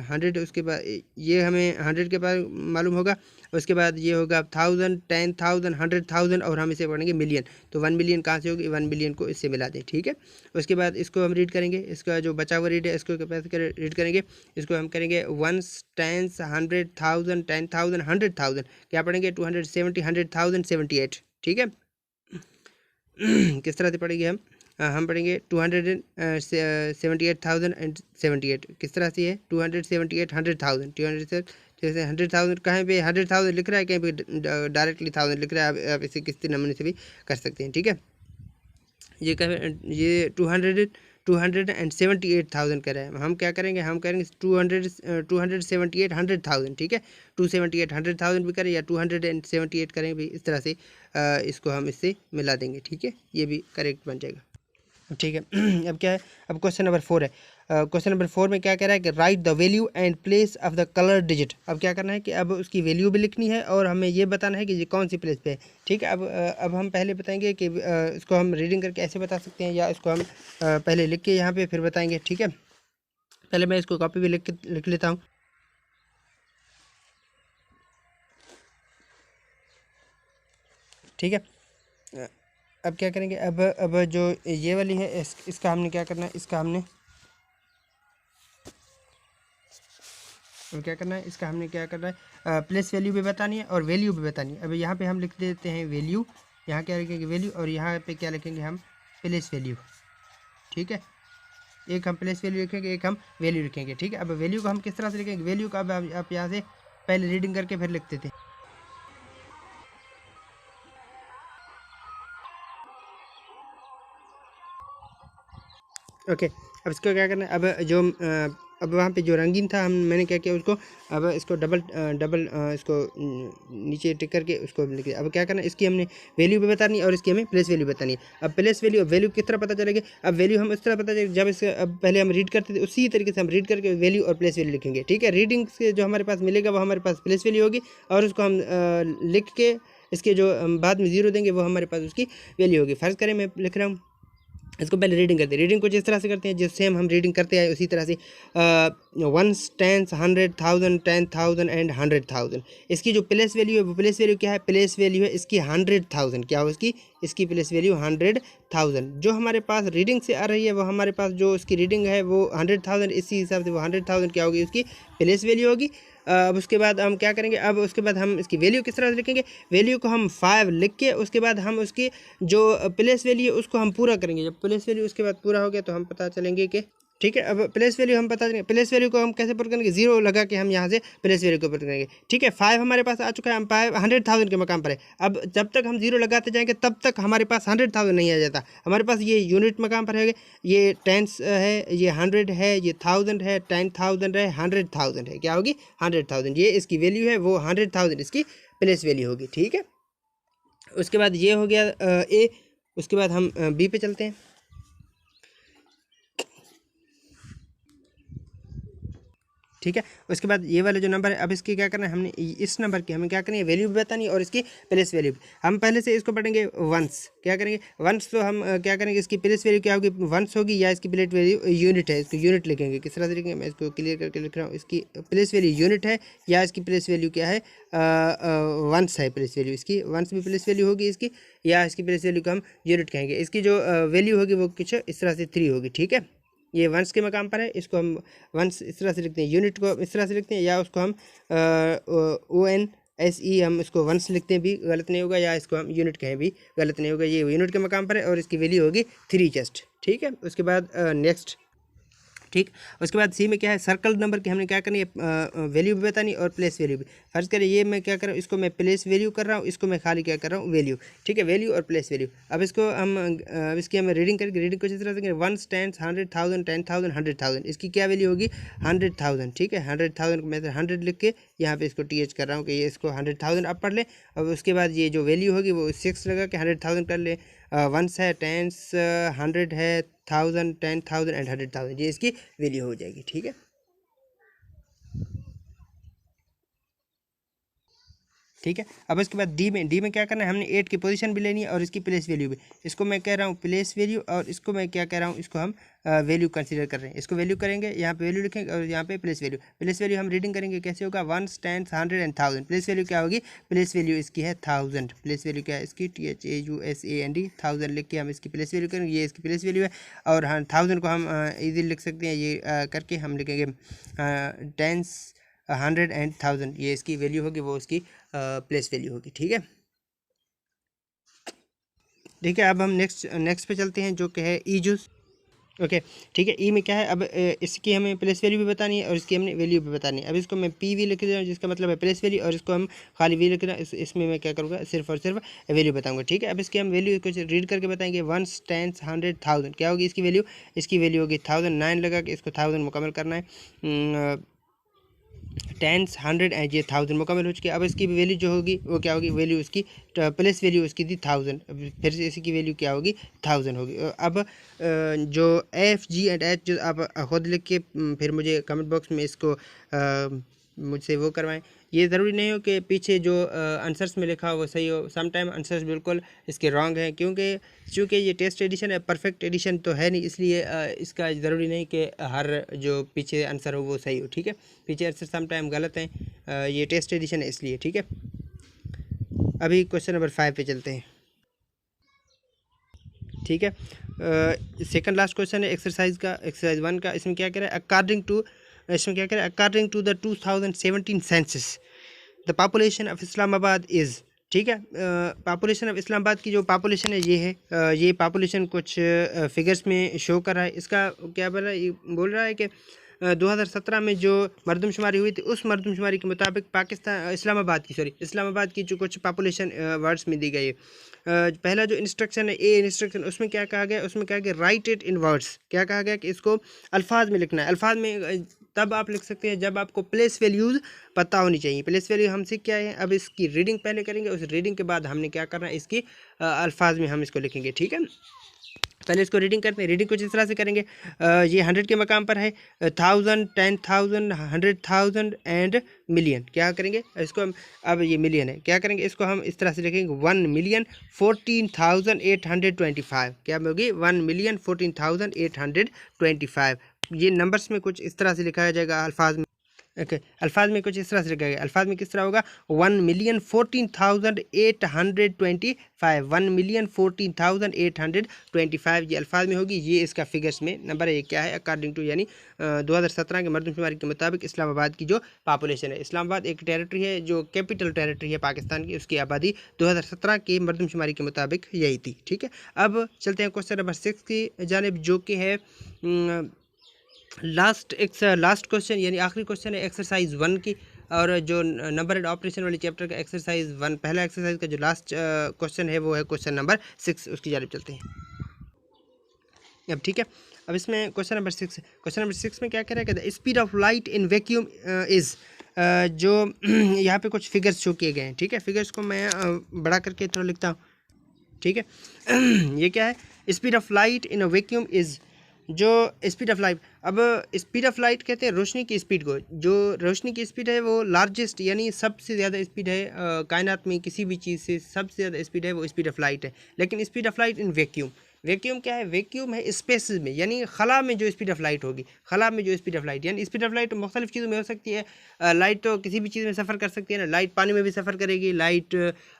100, उसके बाद ये हमें 100 के बाद मालूम होगा, उसके बाद ये होगा 1000 10,000 100,000 और हम इसे पढ़ेंगे मिलियन। तो 1 मिलियन कहाँ से होगी, 1 मिलियन को इससे मिला दें। ठीक है, उसके बाद इसको हम रीड करेंगे, इसका जो बचा हुआ रीड है इसको कैसे रीड करेंगे, इसको हम करेंगे 1 10 100,000 10,000 100,000, क्या पढ़ेंगे 270 100,000 78। ठीक है, किस तरह से पढ़ेंगे हम पढ़ेंगे 278,078, किस तरह से है 278 100,000 200 से जैसे 100,000 कहीं पे 100,000 लिख रहा है, कहीं पे डायरेक्टली 1000 लिख रहा है, आप इसे किसी नमूने से भी कर सकते हैं। ठीक है, ये 278,000 कर रहा है, हम क्या करेंगे, हम करेंगे 278 100,000। ठीक है, 278 100,000 भी करें या 278 करें भी, इस तरह से इसको हम इससे मिला देंगे। ठीक है, ये भी करेक्ट बन जाएगा। ठीक है, अब क्या है, अब क्वेश्चन नंबर 4 है। क्वेश्चन नंबर 4 में क्या कह रहा है कि right the value and place of the colour digit. अब क्या करना है कि अब उसकी वैल्यू भी लिखनी है और हमें ये बताना है कि ये कौन सी प्लेस पे है। ठीक है, अब हम पहले बताएंगे कि इसको हम रीडिंग करके ऐसे बता सकते हैं, या इसको हम पहले लिख के यहाँ पे फिर बताएंगे। ठीक है, पहले मैं इसको कॉपी भी लिख लेता हूँ। ठीक है, अब क्या करेंगे, अब जो ये वाली है इसका हमने क्या करना है, इसका हमने अब क्या करना है, इसका हमने क्या करना है, प्लेस वैल्यू भी बतानी है और वैल्यू भी बतानी है। अब यहाँ पे हम लिख देते हैं वैल्यू, यहाँ क्या लिखेंगे वैल्यू, और यहाँ पे क्या लिखेंगे हम प्लेस वैल्यू। ठीक है, एक हम प्लेस वैल्यू लिखेंगे, एक हम वैल्यू लिखेंगे। ठीक है, अब वैल्यू को हम किस तरह से लिखेंगे, वैल्यू को अब आप यहाँ से पहले रीडिंग करके फिर लिख देते हैं। ओके, अब इसको क्या करना है, अब वहाँ पे जो रंगीन था मैंने क्या किया उसको, अब इसको डबल इसको नीचे टिक करके उसको लिख दिया। अब क्या करना है, इसकी हमने वैल्यू भी बतानी है और इसकी हमें प्लेस वैल्यू बतानी है। अब प्लेस वैल्यू किस तरह पता चलेगी, अब वैल्यू हम इस तरह पता चलेगी, जब इसके अब पहले हम रीड करते थे उसी तरीके से हम रीड करके वैल्यू और प्लेस वैल्यू लिखेंगे। ठीक है, रीडिंग से जो हमारे पास मिलेगा वो हमारे पास प्लेस वैल्यू होगी, और उसको हम लिख के इसके जो बाद में जीरो देंगे वो हमारे पास उसकी वैल्यू होगी। फर्ज करें मैं लिख रहा हूँ, इसको पहले रीडिंग करते हैं, रीडिंग को जिस तरह से करते हैं जिस सेम हम रीडिंग करते हैं उसी तरह से 1 10 100,000 10,000 एंड 100,000। इसकी जो प्लेस वैल्यू है वो प्लेस वैल्यू क्या है, प्लेस वैल्यू है इसकी 100,000। क्या हो इसकी प्लेस वैल्यू 100,000। जो हमारे पास रीडिंग से आ रही है वो हमारे पास जो इसकी रीडिंग है वो 100,000, इसी हिसाब से वो 100,000 क्या होगी उसकी प्लेस वैल्यू होगी। अब उसके बाद हम क्या करेंगे, अब उसके बाद हम इसकी वैल्यू किस तरह से लिखेंगे, वैल्यू को हम 5 लिख के उसके बाद हम उसकी जो प्लेस वैल्यू है उसको हम पूरा करेंगे। जब प्लेस वैल्यू उसके बाद पूरा हो गया तो हम पता चलेंगे कि ठीक है, अब प्लेस वैल्यू हम पता चलेंगे, प्लेस वैल्यू को हम कैसे पुट करेंगे, 0 लगा के हम यहाँ से प्लेस वैल्यू को पुट करेंगे। ठीक है, 5 हमारे पास आ चुका है, हम 100,000 के मकाम पर है। अब जब तक हम 0 लगाते जाएंगे तब तक हमारे पास 100,000 नहीं आ जाता, हमारे पास ये यूनिट मकाम पर है, ये टेंस है, ये 100 है, ये 1000 है, 10,000 है, 100,000 है, क्या होगी 100,000। ये इसकी वैल्यू है वो 100,000 इसकी प्लेस वैल्यू होगी। ठीक है, उसके बाद ये हो गया ए, उसके बाद हम बी पे चलते हैं। ठीक है, उसके बाद ये वाले जो नंबर है, अब इसकी क्या करना है, हमने इस नंबर की हमें क्या करनी है वैल्यू भी बतानी है और इसकी प्लेस वैल्यू भी। हम पहले से इसको पढ़ेंगे वंस, क्या करेंगे वंस, तो हम क्या करेंगे इसकी प्लेस वैल्यू क्या होगी वंस होगी, या इसकी प्लेस वैल्यू यूनिट है, इसको यूनिट लिखेंगे। किस तरह से लिखेंगे, मैं इसको क्लियर करके लिख रहा हूँ, इसकी प्लेस वैल्यू यूनिट है या इसकी प्लेस वैल्यू क्या है वंस है प्लेस वैल्यू, इसकी वंस भी प्लेस वैल्यू होगी इसकी, या इसकी प्लेस वैल्यू को हम यूनिट कहेंगे। इसकी जो वैल्यू होगी वो कुछ इस तरह से 3 होगी। ठीक है, ये वंस के मकाम पर है, इसको हम वंस इस तरह से लिखते हैं, यूनिट को इस तरह से लिखते हैं, या उसको हम ONSE हम इसको वंस लिखते हैं भी गलत नहीं होगा, या इसको हम यूनिट कहें भी गलत नहीं होगा। ये यूनिट के मकाम पर है और इसकी वैल्यू होगी 3 जस्ट। ठीक है, उसके बाद नेक्स्ट ठीक। उसके बाद सी में क्या है, सर्कल नंबर की हमने क्या करनी है, वैल्यू भी बतानी और प्लेस वैल्यू भी। फर्ज करें ये मैं क्या कर रहा हूँ, इसको मैं प्लेस वैल्यू कर रहा हूँ, इसको मैं खाली क्या कर रहा हूँ, वैल्यू। ठीक है, वैल्यू और प्लेस वैल्यू। अब इसको हम अब इसकी हम रीडिंग करेंगे। रीडिंग कुछ इस तरह से, 1 10 100,000 10,000 100,000, इसकी क्या वैल्यू होगी, 100,000। ठीक है, 100,000 को मैं 100 लिख के यहाँ पे इसको TH कर रहा हूँ कि ये इसको 100,000 अब पढ़ ले। अब उसके बाद ये जो वैल्यू होगी वो 6 लगा के 100,000 कर ले। 1 है, 10 100 है, 1000 10,000 एंड 100,000, ये इसकी वैल्यू हो जाएगी। ठीक है, ठीक है। अब इसके बाद डी में क्या करना है, हमने 8 की पोजीशन भी लेनी है और इसकी प्लेस वैल्यू भी। इसको मैं कह रहा हूँ प्लेस वैल्यू और इसको मैं क्या कह रहा हूँ, इसको हम वैल्यू कंसीडर कर रहे हैं। इसको वैल्यू करेंगे, यहाँ पे वैल्यू लिखेंगे और यहाँ पे प्लेस वैल्यू। प्लेस वैल्यू हम रीडिंग करेंगे, कैसे होगा, 1 10 100 एंड 1000। प्लेस वैल्यू क्या होगी, प्लेस वैल्यू इसकी है 1000। प्लेस वैल्यू क्या है इसकी, THAUSAND 1000 लिख के हम इसकी प्लेस वैल्यू करेंगे, ये इसकी प्लेस वैल्यू है। और हाँ, 1000 को हम ईजी लिख सकते हैं, ये करके हम लिखेंगे 10 100 एंड 1000, ये इसकी वैल्यू होगी, वो इसकी प्लेस वैल्यू होगी। ठीक है, ठीक है। अब हम नेक्स्ट पे चलते हैं, जो कि है ई जूस। ओके, ठीक है। ई में क्या है, अब इसकी हमें प्लेस वैल्यू भी बतानी है और इसकी हमने वैल्यू भी बतानी है। अब इसको मैं PV लिख रहा हूँ, जिसका मतलब है प्लेस वैल्यू, और इसको हम खाली वी लिख रहे हैं। इसमें मैं क्या करूँगा, सिर्फ और सिर्फ वैल्यू बताऊँगा। ठीक है, अब इसकी हम वैल्यू कुछ रीड करके बताएंगे। 1 10 100 1000 क्या होगी इसकी वैल्यू, इसकी वैल्यू होगी 1000। 9 लगा के इसको 1000 मुकम्मल करना है। 10 100 एंड ये 1000 मुकम्मल हो चुकी है। अब इसकी वैल्यू जो होगी वो क्या होगी, वैल्यू इसकी प्लेस वैल्यू इसकी थी 1000, फिर से इसकी वैल्यू क्या होगी, 1000 होगी। अब जो FG एंड H जो आप खुद लिख के फिर मुझे कमेंट बॉक्स में इसको मुझसे वो करवाएं। ये ज़रूरी नहीं हो कि पीछे जो आंसर्स में लिखा हो वो सही हो, सम टाइम आंसर्स बिल्कुल इसके रॉन्ग हैं, क्योंकि चूँकि ये टेस्ट एडिशन है, परफेक्ट एडिशन तो है नहीं, इसलिए इसका ज़रूरी नहीं कि हर जो पीछे आंसर हो वो सही हो। ठीक है, पीछे आंसर सम टाइम गलत हैं, ये टेस्ट एडिशन है इसलिए। ठीक है, अभी क्वेश्चन नंबर 5 पे चलते हैं। ठीक है, सेकंड लास्ट क्वेश्चन है एक्सरसाइज 1 का। इसमें क्या कह रहा है, according to the 2017 census the population of Islamabad is. ठीक है, पॉपुलेशन ऑफ इस्लामाबाद की जो पॉपुलेशन है ये है, ये पॉपुलेशन कुछ फिगर्स में शो कर रहा है। इसका क्या बोल रहा है, ये बोल रहा है कि 2017 में जो मरदमशुमारी हुई थी, उस मरदमशुमारी के मुताबिक इस्लामाबाद की जो कुछ पॉपुलेशन वर्ड्स में दी गई है। पहला जो इंस्ट्रक्शन है, ए इंस्ट्रक्शन, उसमें क्या कहा गया, उसमें कहा गया राइट इट इन वर्ड्स। क्या कहा गया कि इसको अल्फाज में लिखना है। अल्फाज में तब आप लिख सकते हैं जब आपको प्लेस वैल्यूज़ पता होनी चाहिए। प्लेस वैल्यू हम सीख क्या है, अब इसकी रीडिंग पहले करेंगे, उस रीडिंग के बाद हमने क्या करना है, इसकी अल्फाज में हम इसको लिखेंगे। ठीक है, पहले इसको रीडिंग करते हैं। रीडिंग कुछ इस तरह से करेंगे, ये 100 के मकाम पर है, 1000 10,000 100,000 एंड मिलियन। क्या करेंगे इसको हम, अब ये मिलियन है, क्या करेंगे इसको हम इस तरह से लिखेंगे 1,14,825। क्या होगी, 1,14,825। ये नंबर्स में कुछ इस तरह से लिखाया जाएगा अल्फाज में। ओके, अल्फाज में कुछ इस तरह से लिखा गया। अल्फाज में किस तरह होगा, 1,14,825, 1,14,825 ये अल्फाज में होगी। ये इसका फिगर्स में नंबर है, ये क्या है, अकॉर्डिंग टू यानी 2017 के मरदमशुमारी के मुताबिक इस्लामाबाद की जो पॉपुलेशन है। इस्लामाबाद एक टेरिटरी है जो कैपिटल टेरिटरी है पाकिस्तान की, उसकी आबादी 2017 के मरदमशुमारी के मुताबिक यही थी। ठीक है, अब चलते हैं क्वेश्चन नंबर 6 की जानिब, जो कि है लास्ट क्वेश्चन यानी आखिरी क्वेश्चन है एक्सरसाइज 1 की। और जो नंबर एंड ऑपरेशन वाली चैप्टर का एक्सरसाइज 1 पहला एक्सरसाइज का जो लास्ट क्वेश्चन है वो है क्वेश्चन नंबर 6, उसकी जानिब चलते हैं अब। ठीक है, अब इसमें क्वेश्चन नंबर 6 में क्या कह रहा है, कि speed of light in vacuum is, जो यहाँ पे कुछ फिगर्स शो किए गए हैं। ठीक है, फिगर्स को मैं बड़ा करके थोड़ा लिखता हूँ। ठीक है, ये क्या है, speed of light in a vacuum is, जो स्पीड ऑफ लाइट, अब स्पीड ऑफ लाइट कहते हैं रोशनी की स्पीड को। जो रोशनी की स्पीड है वो लार्जेस्ट यानी सबसे ज़्यादा स्पीड है कायनात में, किसी भी चीज़ से सबसे ज़्यादा स्पीड है वो स्पीड ऑफ लाइट है। लेकिन speed of light in vacuum, vacuum क्या है, वैक्यूम है स्पेस में, यानी खला में जो स्पीड ऑफ लाइट होगी, खला में जो स्पीड ऑफ लाइट, यानी स्पीड ऑफ लाइट मुख्तलिफ चीज़ों में हो सकती है। लाइट तो किसी भी चीज़ में सफ़र कर सकती है ना, लाइट पानी में भी सफ़र करेगी, लाइट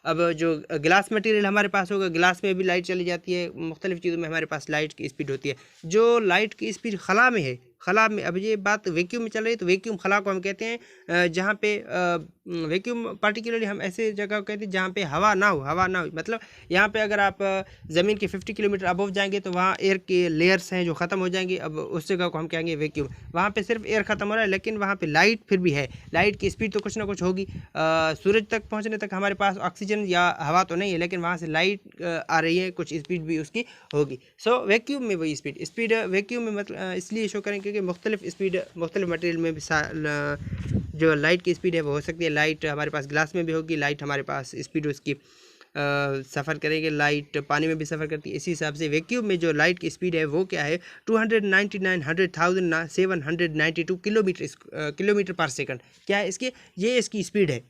अब जो ग्लास मटेरियल हमारे पास होगा, ग्लास में भी लाइट चली जाती है, मुख्तलिफ चीज़ों में हमारे पास लाइट की स्पीड होती है। जो लाइट की स्पीड खला में है, खला में, अब ये बात वैक्यूम में चल रही है तो वैक्यूम खला को हम कहते हैं जहाँ पे वैक्यूम पार्टिकुलरली हम ऐसे जगह को कहते हैं जहाँ पे हवा ना हो, मतलब यहाँ पे अगर आप ज़मीन के 50 किलोमीटर अबव जाएंगे तो वहाँ एयर के लेयर्स हैं जो ख़त्म हो जाएंगी, अब उस जगह को हम कहेंगे वैक्यूम। वहाँ पे सिर्फ एयर ख़त्म हो रहा है, लेकिन वहाँ पे लाइट फिर भी है, लाइट की स्पीड तो कुछ ना कुछ होगी। सूरज तक पहुँचने तक हमारे पास ऑक्सीजन या हवा तो नहीं है, लेकिन वहाँ से लाइट आ रही है, कुछ स्पीड भी उसकी होगी। सो वैक्यूम में वही स्पीड वैक्यूम में मतलब इसलिए शो करें क्योंकि मुख्तलिफ स्पीड मुख्तलिफ मटेरियल में भी जो लाइट की स्पीड है वो हो सकती है। लाइट हमारे पास ग्लास में भी होगी, लाइट हमारे पास स्पीड उसकी सफ़र करेंगे, लाइट पानी में भी सफ़र करती है। इसी हिसाब से वैक्यूम में जो लाइट की स्पीड है वो क्या है 299,100,792 किलोमीटर पर सेकंड। क्या है इसकी, ये इसकी स्पीड है।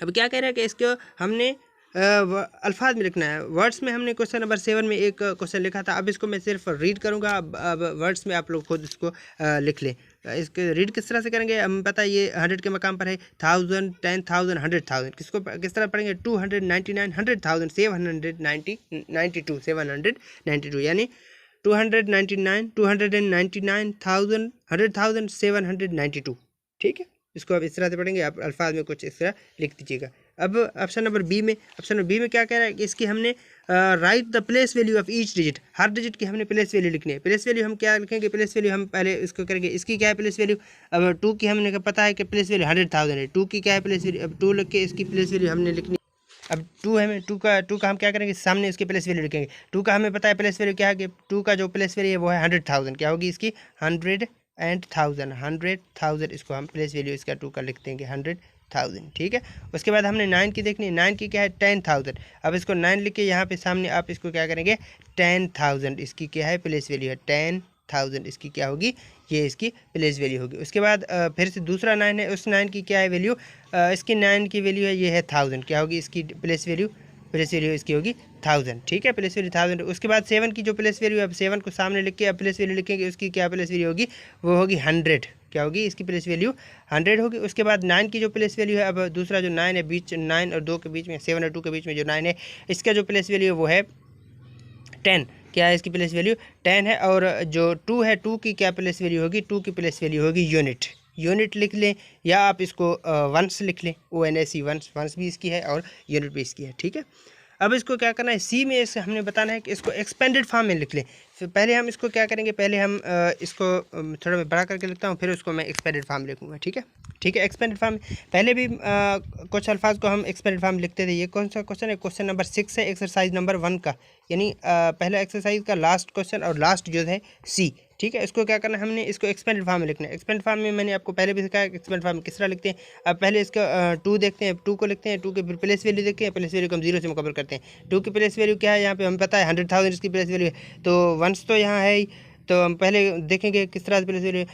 अब क्या कह रहा है कि इसको हमने अल्फाज में लिखना है, वर्ड्स में हमने क्वेश्चन नंबर 7 में एक क्वेश्चन लिखा था। अब इसको मैं सिर्फ रीड करूँगा, अब वर्ड्स में आप लोग खुद इसको लिख लें। इसके रीड किस तरह से करेंगे, हमें पता है ये 100 के मकाम पर है, 1000, 10,000, 100,000, किसको किस तरह पढ़ेंगे 299,100,792 यानी 299,100,792। ठीक है, इसको आप इस तरह से पढ़ेंगे, आप अल्फाज में कुछ इस तरह लिख दीजिएगा। अब ऑप्शन नंबर बी में क्या कह रहा है कि इसकी हमने right the place value of each digit, her digit की हमने प्लेस वैल्यू लिखनी है। प्लेस वैल्यू हम क्या लिखेंगे, प्लेस वैल्यू हम पहले इसको करेंगे, इसकी क्या है प्लेस वैल्यू। अब 2 की हमने पता है कि प्लेस वैल्यू 100,000 है, 2 की क्या है प्लेस वैल्यू, अब 2 लिख के इसकी प्लेस वैल्यू हमने लिखनी। अब 2 है, 2 का हम क्या करेंगे, सामने इसकी प्लेस वैल्यू लिखेंगे। 2 का हमें पता है प्लेस वैल्यू क्या है कि 2 का जो प्लेस वैल्यू है वो है 100,000, क्या होगी इसकी 100,000, इसको हम प्लेस वैल्यू इसका 2 का लिख देंगे 100,000। ठीक है, उसके बाद हमने 9 की देखनी है, 9 की क्या है 10,000। अब इसको 9 लिख के यहाँ पे सामने आप इसको क्या करेंगे 10,000, इसकी क्या है प्लेस वैल्यू है 10,000, इसकी क्या होगी, ये इसकी प्लेस वैल्यू होगी। उसके बाद फिर से दूसरा 9 है, उस 9 की क्या है वैल्यू, इसकी 9 की वैल्यू है ये है 1000, क्या होगी इसकी प्लेस वैल्यू इसकी होगी 1000। ठीक है, प्लेस वैल्यू 1000। उसके बाद 7 की जो प्लेस वैल्यू है, अब 7 को सामने लिख के अब प्लेस वैल्यू लिखेंगे, उसकी क्या प्लेस वैल्यू होगी, वो होगी 100, क्या होगी इसकी प्लेस वैल्यू 100 होगी। उसके बाद 9 की जो प्लेस वैल्यू है, अब दूसरा जो 9 है बीच 9 और 2 के बीच में, 7 और 2 के बीच में जो 9 है, इसका जो प्लेस वैल्यू है वो है 10, क्या है इसकी प्लेस वैल्यू 10 है। और जो 2 है, 2 की क्या प्लेस वैल्यू होगी, 2 की प्लेस वैल्यू होगी यूनिट लिख लें, या आप इसको वंस लिख लें, ONS वंस भी इसकी है और यूनिट भी इसकी है। ठीक है, अब इसको क्या करना है, सी में इसे हमने बताना है कि इसको एक्सपेंडेड फॉर्म में लिख लें। फिर पहले हम इसको क्या करेंगे, पहले हम इसको थोड़ा मैं बड़ा करके लिखता हूँ, फिर उसको मैं एक्सपेंडेड फॉर्म लिखूँगा। ठीक है, एक्सपेंडेड फॉर्म पहले भी कुछ अल्फाज को हम एक्सपेंडेड फॉर्म लिखते थे। ये कौन सा क्वेश्चन है, क्वेश्चन नंबर 6 है, एक्सरसाइज नंबर 1 का, यानी पहला एक्सरसाइज का लास्ट क्वेश्चन और लास्ट जो है सी। ठीक है, इसको क्या करना है, हमने इसको एक्सपेंडेड फॉर्म में लिखना है। एक्सपेंडेड फॉर्म में मैंने आपको पहले भी सिखाया कि एक्सपेंडेड फॉर्म में किस तरह लिखते हैं। अब पहले इसका 2 देखते हैं, 2 को लिखते हैं, 2 के प्लेस वैल्यू देखते हैं, प्लेस वैल्यू को हम 0 से मुकम्मल करते हैं। 2 की प्लेस वैल्यू क्या है, यहाँ पे हमें पता है 100,000 इसकी प्लेस वैल्यू है, तो वंस तो यहाँ है ही, तो हम पहले देखेंगे किस तरह से प्लेस वैल्यू।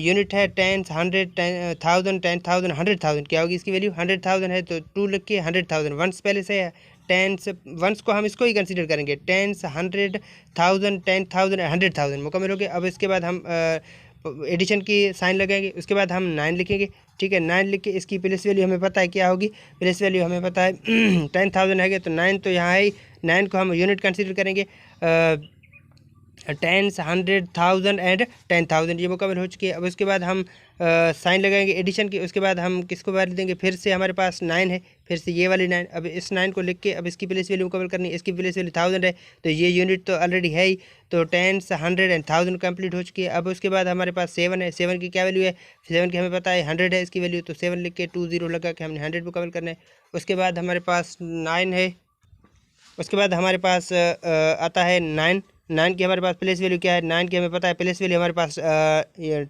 यूनिट है 10, 100, 10,000, 10,000, 100,000, क्या होगी इसकी वैल्यू 100,000 है, तो 2 लिख के 100,000, वंस पहले से है, टेंस वंस को हम इसको ही कंसीडर करेंगे, 10, 100,000, 10,000, 100,000 मुकम्मल हो गए। अब इसके बाद हम एडिशन की साइन लगाएंगे, उसके बाद हम 9 लिखेंगे। ठीक है, 9 लिख के इसकी प्लेस वैल्यू हमें पता है क्या होगी, प्लेस वैल्यू हमें पता है 10,000 है, तो 9 तो यहाँ है, 9 को हम यूनिट कंसीडर करेंगे, 10, 100,000 एंड 10,000 ये मुकम्मल हो चुकी है। अब उसके बाद हम साइन लगाएंगे एडिशन की, उसके बाद हम किसको वैल्यू देंगे, फिर से हमारे पास 9 है, फिर से ये वाली 9, अब इस 9 को लिख के अब इसकी प्लेस वैल्यू मुकम्मल करनी है। इसकी प्लेस वैल्यू 1000 है, तो ये यूनिट तो ऑलरेडी है ही, तो 10, 100 एंड 1000 कंप्लीट हो चुकी है। अब उसके बाद हमारे पास 7 है, 7 की क्या वैल्यू है, 7 की हमें पता है 100 है इसकी वैल्यू, तो 7 लिख के 20 लगा के हमने 100 मुकम्मल करना है। उसके बाद हमारे पास 9 है, उसके बाद हमारे पास आता है 9 की हमारे पास प्लेस वैल्यू क्या है, 9 की हमें पता है प्लेस वैल्यू हमारे पास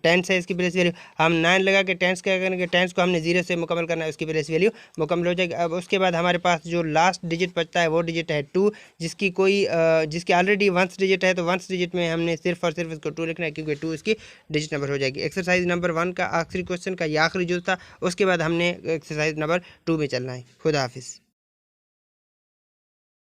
10 है, इसकी प्लेस वैल्यू हम 9 लगा के 10 क्या करेंगे, 10 को हमने 0 से मुकम्मल करना है, उसकी प्लेस वैल्यू मुकम्मल हो जाएगी। अब उसके बाद हमारे पास जो लास्ट डिजिट बचता है वो डिजिट है 2, जिसकी ऑलरेडी वंस डिजिट है, तो वंस डिजिट में हमने सिर्फ और सिर्फ इसको 2 लिखना है, क्योंकि 2 इसकी डिजिट नंबर हो जाएगी। एक्सरसाइज नंबर 1 का आखिरी क्वेश्चन का ये आखिरी जो था, उसके बाद हमने एक्सरसाइज नंबर 2 में चलना है। खुदा हाफिज़।